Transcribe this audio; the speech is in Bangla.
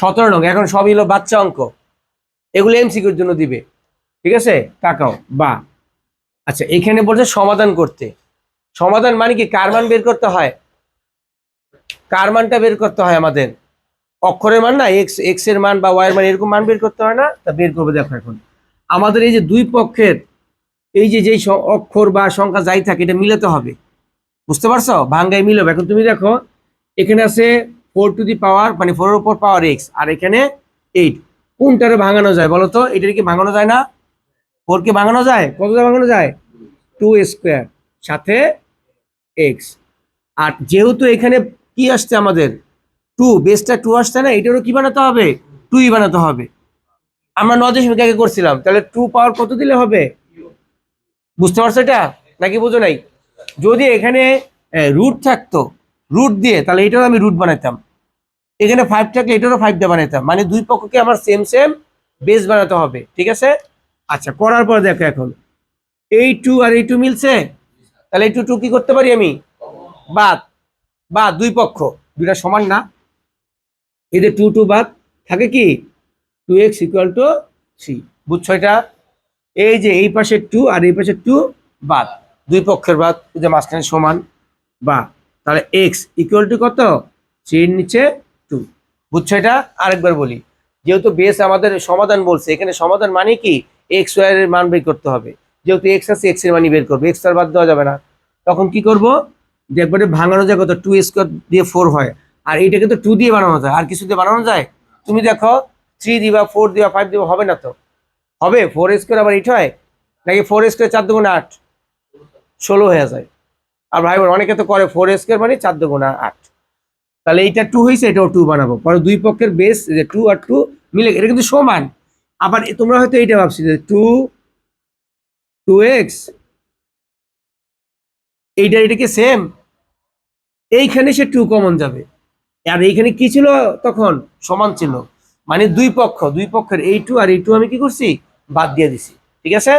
17 নং, এখন সবই হলো বাচ্চা অঙ্ক, এগুলো এমসিকিউর জন্য দিবে। ঠিক আছে, তাকাও বা। আচ্ছা, এখানে বলছে সমাধান করতে। সমাধান মানে কি, কার মান বের করতে হয়, কার মানটা বের করতে হয় আমাদের, অক্ষরের মান না, এক্স এক্স এর মান বা ওয়াই এর মান, এরকম মান বের করতে হয় না? তা বের করবে। দেখো এখন আমাদের এই যে দুই পক্ষের এই যে যেই অক্ষর বা সংখ্যা যাই থাকে এটা মিলাতে হবে। বুঝতে পারছো, ভাঙ্গায় মিলবে। এখন তুমি দেখো এখানে আছে 4 টু দি পাওয়ার, মানে 4 এর উপর পাওয়ার এক্স, আর এখানে 8। কোনটারে ভাঙানো যায় বলো তো? এটার কি ভাঙানো যায় না? 4 কে ভাঙানো যায়? কতটা ভাঙানো যায়? 2 স্কোয়ার সাথে এক্স। আর যেহেতু এখানে কি আসছে আমাদের, 2, বেসটা 2 আসছে না, এটারও কি বানাতে হবে? 2ই বানাতে হবে। আমরা 9 দশমিক আগে করছিলাম, তাহলে 2 পাওয়ার কত দিলে হবে? বুঝতে পারছো এটা নাকি বুঝো নাই? যদি এখানে রুট থাকতো, রুট দিয়ে, তাহলে এটারও আমি রুট বানাইতাম। এখানে 5 থাকলে এটারও 5 দিয়ে বানাইতাম। মানে দুই পক্ষকে আমার সেম সেম বেস বানাতে হবে। ঠিক আছে। আচ্ছা, করার পর দেখো এখন এই 2 আর এই 2 মিলছে, তাহলে এই 2 2 কি করতে পারি আমি? বাদ। বা দুই পক্ষ দুইটা সমান না, এদের 2 2 বাদ, থাকে কি 2x = 3। বুঝছো এটা? এই যে এই পাশে 2 আর এই পাশে 2 বাদ, দুই পক্ষের বাদ, যে মাঝখানে সমান বা, তাহলে x = কত? 3 এর নিচে 2। বুঝছো এটা? আরেকবার বলি, যেহেতু বেস আমাদের সমাধান বলছে, এখানে সমাধান মানে কি, এক্স ওয়াই এর মান বের করতে হবে। যেহেতু এক্স আছে, এক্স এর মানই বের করবে, এক্স আর বাদ দেওয়া যাবে না। তখন কি করব, যে একবারে ভাঙানো যায় কত, 2 স্কোয়ার দিয়ে 4 হয়, আর এইটাকে তো 2 দিয়ে বানানো যায়, আর কিছু দিয়ে বানানো যায়? তুমি দেখো 3 দিবা, 4 দিবা, 5 দিবা, হবে না তো? হবে? 4 স্কোয়ার আবার 8 হয় নাকি? 4 স্কোয়ার 4 দুগুণে 8, 16 হয়ে যায়। আর ভাই বোন অনেকে তো করে 4 স্কোয়ার মানে 4 দুগুণে 8। তাহলে এইটা 2 হয়েছে, এটাও 2 বানাবো। পরে দুই পক্ষের বেস যে 2 আর 2 মিলে, এটা কিন্তু সমান। আবার তোমরা হয়তো এইটা ভাবছি যে 2x, এইটা এটাকে সেম, এইখানে সে 2 কমন যাবে। আর এইখানে কি ছিল তখন? সমান ছিল। মানে দুই পক্ষের এই 2 আর এই 2 আমি কি করছি? বাদ দিয়ে দিছি। ঠিক আছে।